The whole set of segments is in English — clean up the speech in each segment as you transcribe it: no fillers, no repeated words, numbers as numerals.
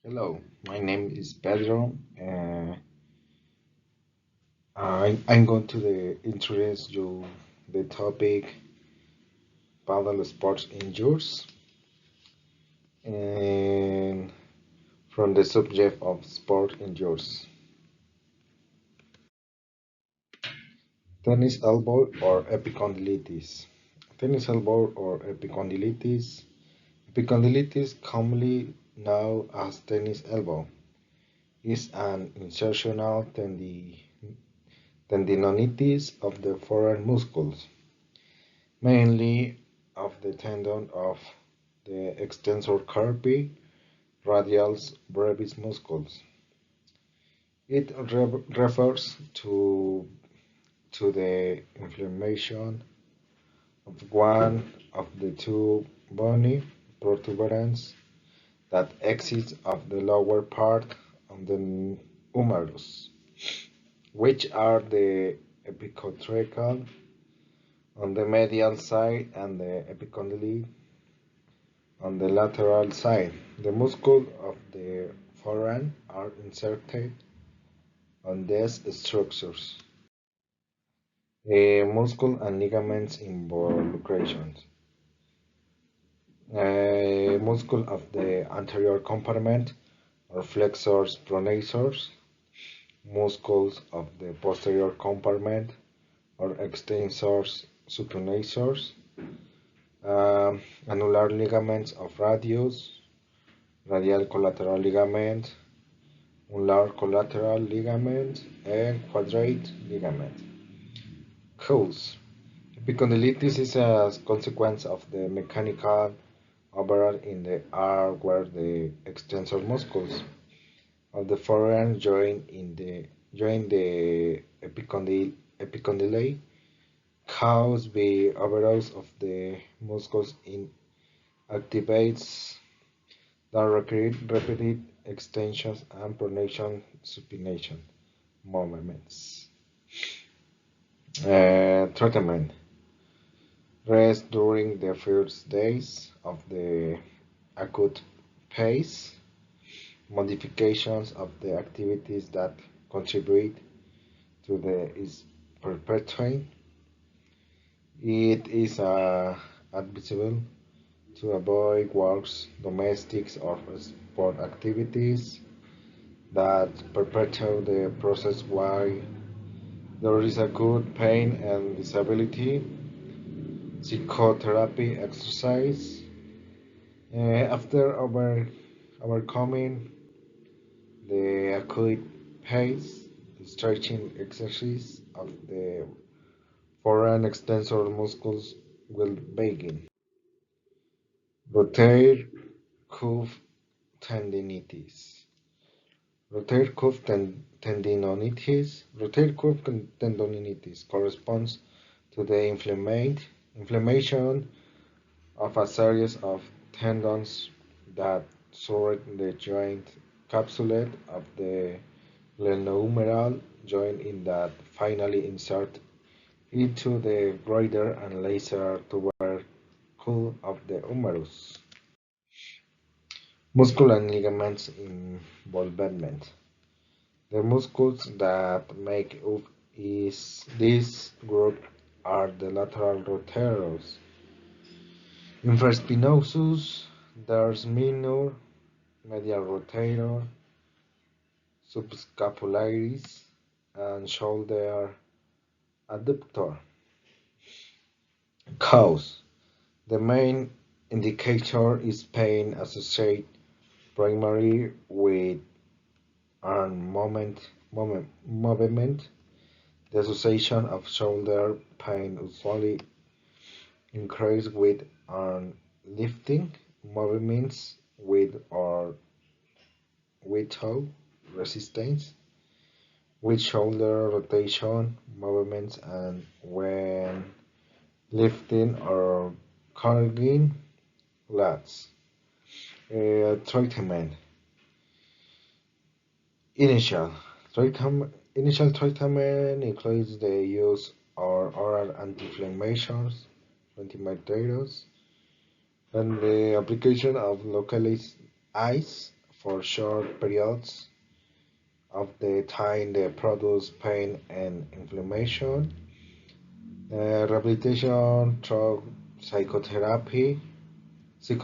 Hello, my name is Pedro. I'm going to introduce you the topic paddle sports injuries and from the subject of sport injuries. Tennis elbow or epicondylitis. Tennis elbow or epicondylitis. Epicondylitis, commonly known as tennis elbow, is an insertional tendinonitis of the forearm muscles, mainly of the tendon of the extensor carpi radialis brevis muscles. It refers to the inflammation of one of the two bony protuberance that exits of the lower part of the humerus, which are the epicotracheal on the medial side and the epicondyle on the lateral side. The muscles of the forearm are inserted on these structures. Muscle and ligaments involucrations. Muscle of the anterior compartment or flexors pronators. Muscles of the posterior compartment or extensors supinators. Annular ligaments of radius, radial collateral ligament, ulnar collateral ligament, and quadrate ligament. Cause. Epicondylitis is a consequence of the mechanical overall in the arm where the extensor muscles of the forearm join the epicondyle caused by overload of the muscles in activates that require repeated extensions and pronation supination movements. Treatment. Rest during the first days of the acute phase. Modifications of the activities that contribute to the is perpetuating. It is advisable to avoid works, domestics, or sport activities that perpetuate the process while there is a good pain and disability. Psychotherapy exercise. After overcoming the acute phase, the stretching exercise of the forearm extensor muscles will begin. Rotator cuff tendinitis. Rotator cuff tendinitis corresponds to the inflammation of a series of tendons that surround the joint capsule of the glenohumeral joint in that finally insert into the greater and lesser tubercle of the humerus. Muscle and ligaments involvement. The muscles that make up this group are the lateral rotators, infraspinosus, there's minor, medial rotator, subscapularis, and shoulder adductor. Cause. The main indicator is pain associated primarily with arm movement. The association of shoulder pain usually increases with arm lifting movements with or without resistance, with shoulder rotation movements, and when lifting or carrying lats. Treatment. Initial. Initial treatment includes the use of oral anti-inflammatories, and the application of localized ice for short periods of the time they produce pain and inflammation. Rehabilitation through psychotherapy, such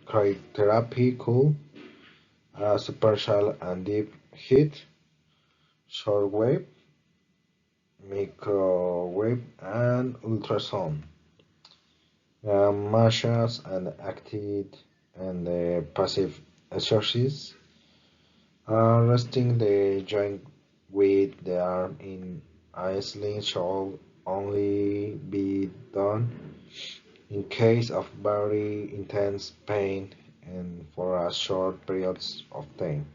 cryotherapy, cool, superficial and deep heat, shortwave, microwave, and ultrasound. Massage and active and passive exercise. Resting the joint with the arm in a sling should only be done in case of very intense pain and for a short periods of time.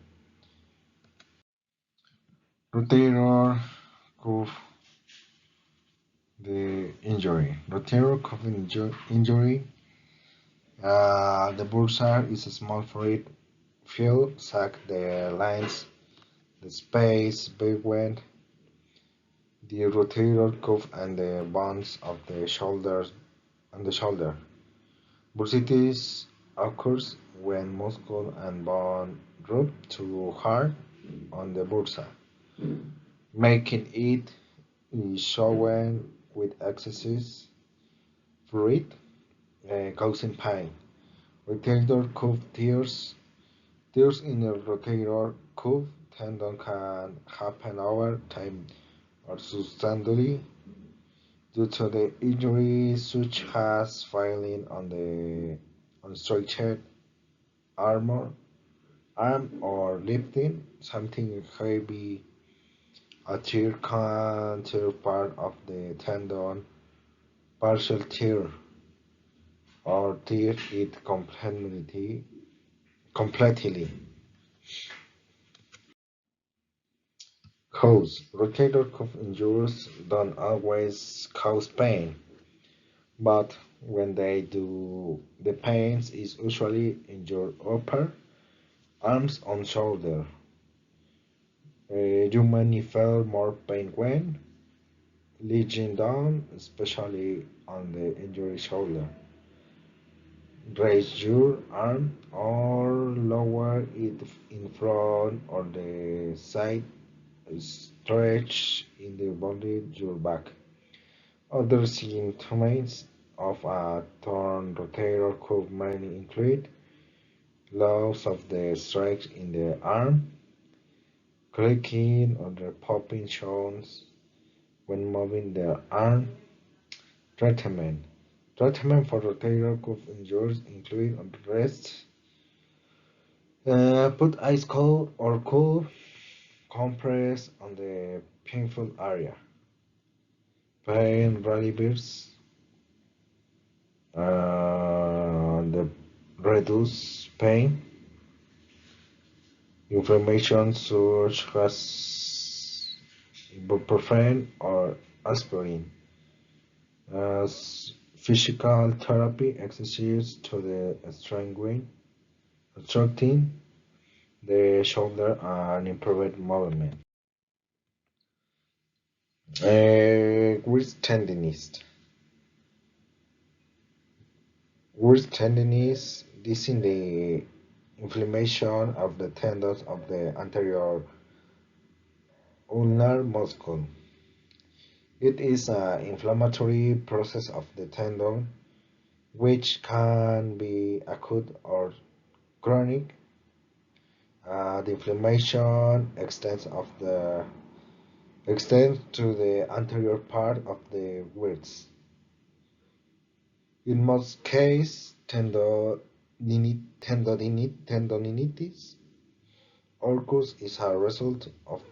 Rotator cuff the injury. Rotator cuff injury. The bursar is a small fluid field sac that lines the space between the rotator cuff and the bones of the shoulders and the shoulder. Bursitis occurs when muscle and bone rub too hard on the bursa, making it swollen with excess fluid, causing pain. Rotator cuff tears. Tears in the rotator cuff tendon can happen over time or substantially due to the injury, such as falling on the unstructured arm or lifting something heavy. A tear can tear part of the tendon, partial tear, or tear it completely. Cause rotator cuff injuries don't always cause pain, but when they do, the pain is usually in your upper arms and shoulder. You may feel more pain when lying down, especially on the injured shoulder. Raise your arm or lower it in front or the side. Stretch in the body, your back. Other symptoms of a torn rotator cuff may include loss of the stretch in the arm, clicking or the popping sounds when moving the arm. Treatment. Treatment for rotator cuff injuries include rest, put ice cold or cool compress on the painful area. Pain relievers, the reduce pain. Inflammation such as ibuprofen or aspirin. As physical therapy exercise to the strengthening the shoulder and improved movement. Wrist tendinist. Wrist tendinous, this is the inflammation of the tendons of the anterior ulnar muscle. It is an inflammatory process of the tendon which can be acute or chronic. The inflammation extends to the anterior part of the wrist. In most cases, tendonitis occurs as a result of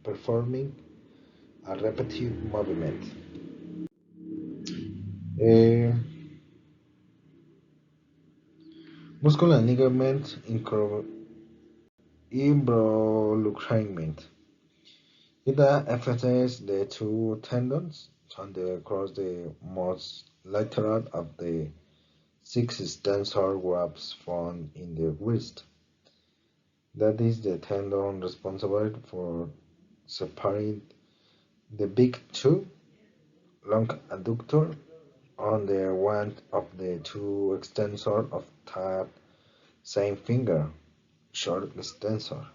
performing a repetitive movement. Uh, Muscular ligament involucrament. It affects the two tendons and across the most lateral of the six extensor grafts found in the wrist. That is the tendon responsible for separating the big two, long adductor on the one of the two extensor of that same finger, short extensor.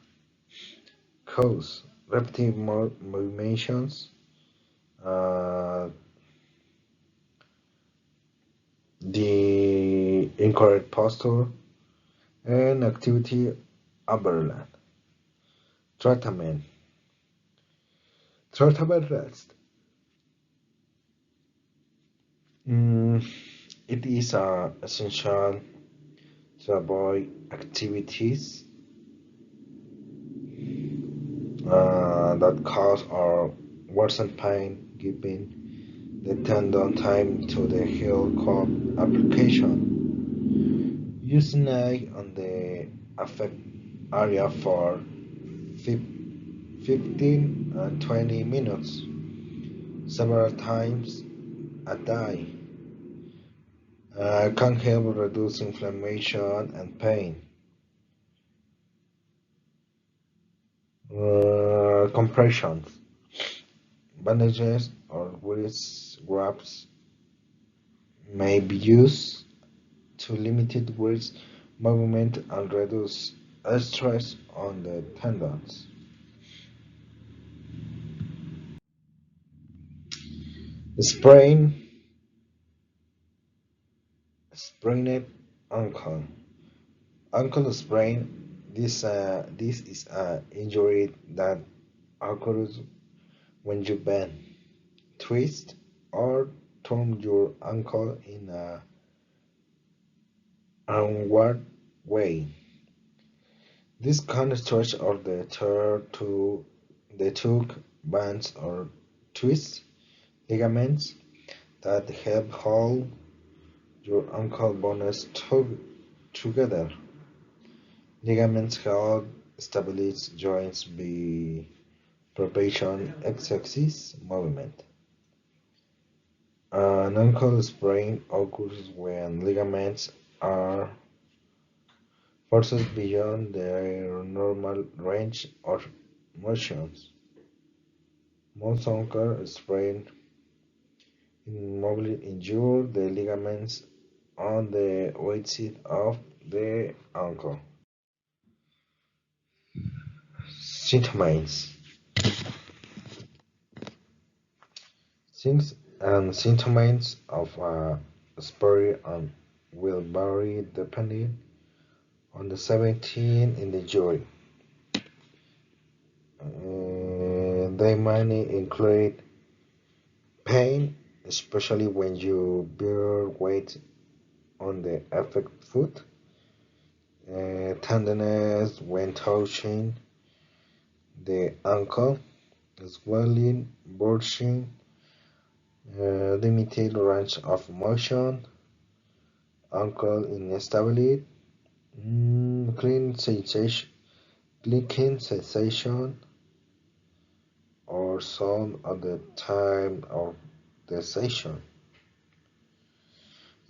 Cause repetitive movements, uh, the incorrect posture, and activity aberrant. Treatment. Treatment rest. Mm, it is essential to avoid activities that cause or worsen pain, giving the tendon time to the heel cup application. Use knife on the affect area for 15 and 20 minutes, several times a day. Can help reduce inflammation and pain. Compressions, bandages, or wrist wraps may be used to limit wrist movement and reduce stress on the tendons. Sprain, sprained ankle. Ankle sprain. This is an injury that occurs when you bend, twist, or turn your ankle in a onward way. This can stretch or the tear to the two bands or twist ligaments that help hold your ankle bones together. Ligaments help stabilize joints by preparation exercise movement. An ankle sprain occurs when ligaments are forced beyond their normal range of motions. Most ankle sprains immobilely injure the ligaments on the outside of the ankle. Symptoms. Signs and symptoms of a sprain will vary depending on the 17 in the jury. They may include pain, especially when you bear weight on the affected foot, tenderness when touching the ankle, swelling, bulging, limited range of motion, ankle instability, clicking sensation, or sound at the time of the session.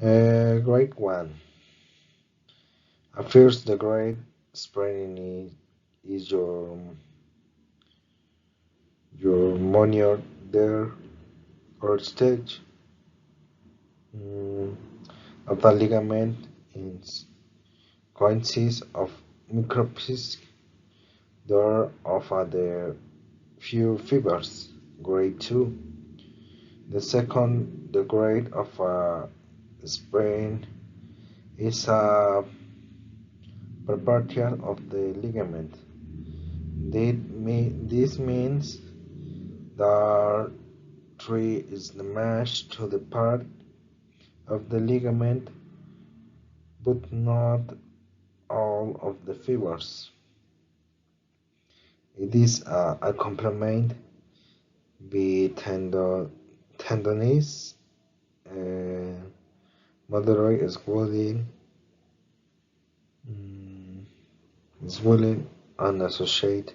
Grade 1. At first, the grade sprain is your monitor there or stage mm, of the ligament is consists of micropisc there of the few fibers. Grade 2. The second, the grade of a sprain is a perversion of the ligament. This means the tree is damaged to the part of the ligament, but not all of the fibers. It is a complement by tendonitis, uh, moderate mm, swelling, and associated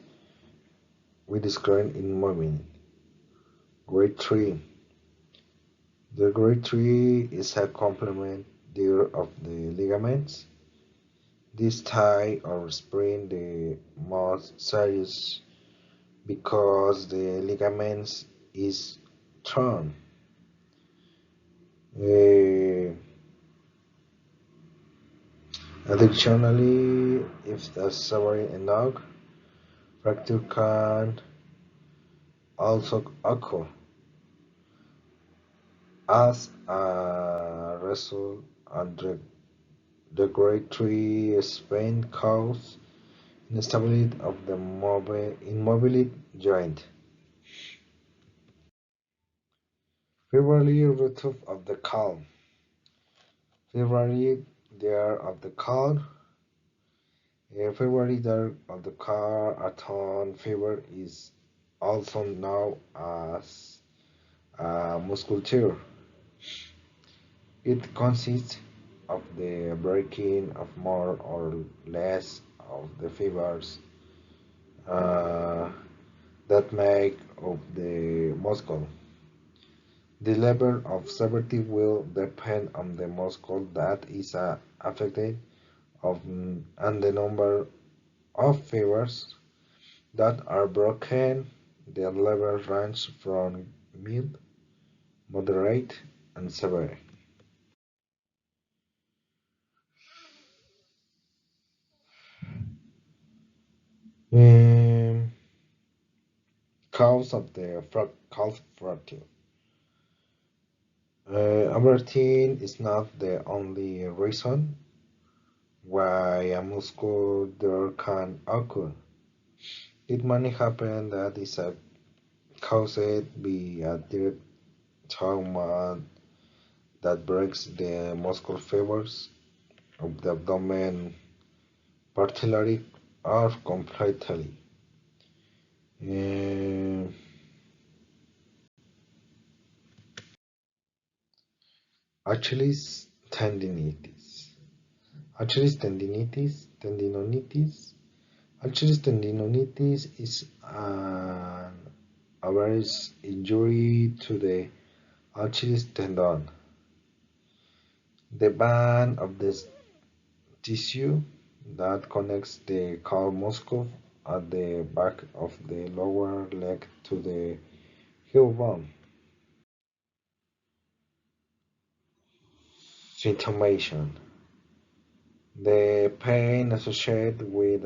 with sprain in movement. Grade 3. The grade 3 is a complement there of the ligaments. This tie or sprain the most serious because the ligaments is torn. Uh, Additionally, if the severe enough, fracture can also occur as a result of the grade 3 sprain cause instability of the immobility joint. February roof of the calm. February there of the calm. February there of the aton fever is also known as musculature. It consists of the breaking of more or less of the fibers uh, that make up the muscle. The level of severity will depend on the muscle that is affected and the number of fibers that are broken. The level range from mild, moderate, and severe. Um, Cause of the calf fracture. Everything is not the only reason why a muscular can occur. It may happen that is caused by a direct trauma that breaks the muscle fibers of the abdomen partially or completely. Uh, Achilles tendinitis. Tendinitis. Achilles tendinitis is an average injury to the Achilles tendon, the band of the tissue that connects the calf muscle at the back of the lower leg to the heel bone. Symptomation. The pain associated with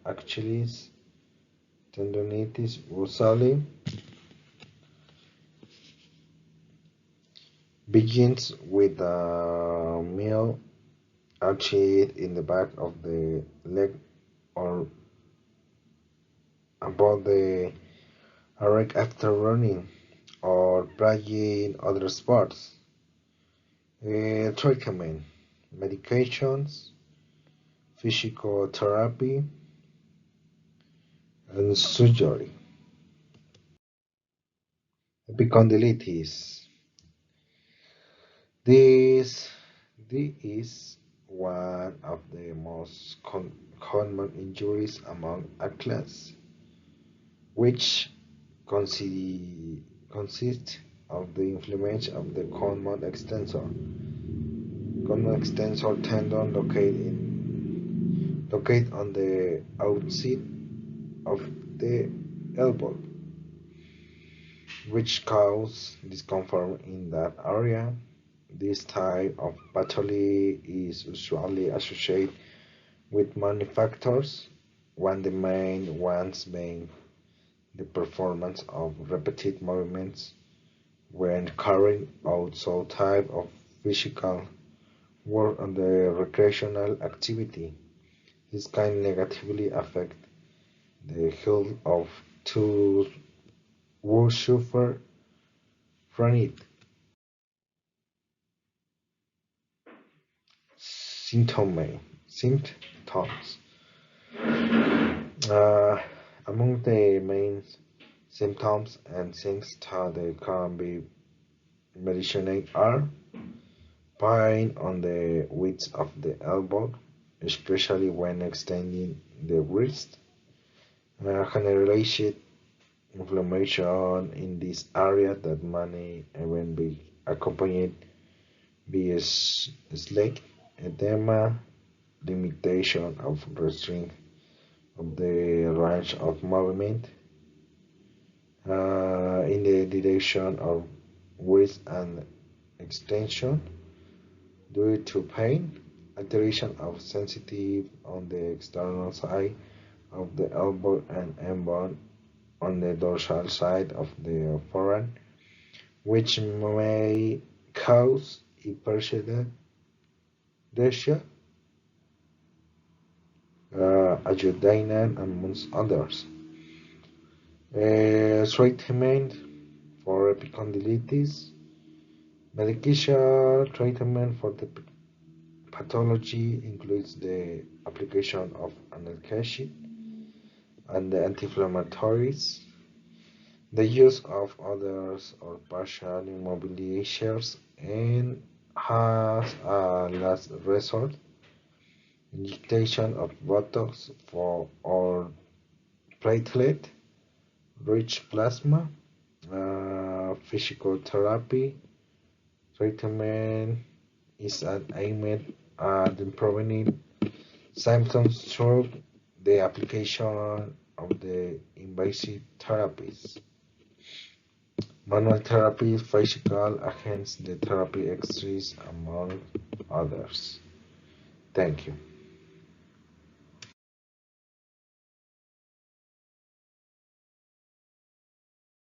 Achilles tendonitis usually begins with a mild arching in the back of the leg or above the arc after running or playing other sports. Treatment, medications, physical therapy, and surgery. Epicondylitis. This, this is one of the most common injuries among athletes, which consists of the inflammation of the common extensor tendon located on the outside of the elbow, which cause discomfort in that area. This type of pathology is usually associated with many factors, one the main ones being the performance of repeated movements when carrying out some type of physical work on the recreational activity. This can negatively affect the health of those who suffer from it. Symptoms. Uh, Among the main symptoms and things that they can be mentioned are pain on the width of the elbow, especially when extending the wrist, generalized inflammation in this area that may even be accompanied by slight edema, limitation of restraint of the range of movement in the direction of width and extension due to pain, alteration of sensitive on the external side of the elbow and M-bone on the dorsal side of the forearm, which may cause hypersedetia, angioedema, amongst others. Treatment for epicondylitis. Medication treatment for the pathology includes the application of analgesic and the anti-inflammatories, the use of others or partial immobilizers, and has a last resort, injection of Botox for or platelet-rich plasma, physical therapy treatment is aimed at improving symptoms through the application of the invasive therapies. Manual therapy, physical agents, the therapy exercise, among others. Thank you.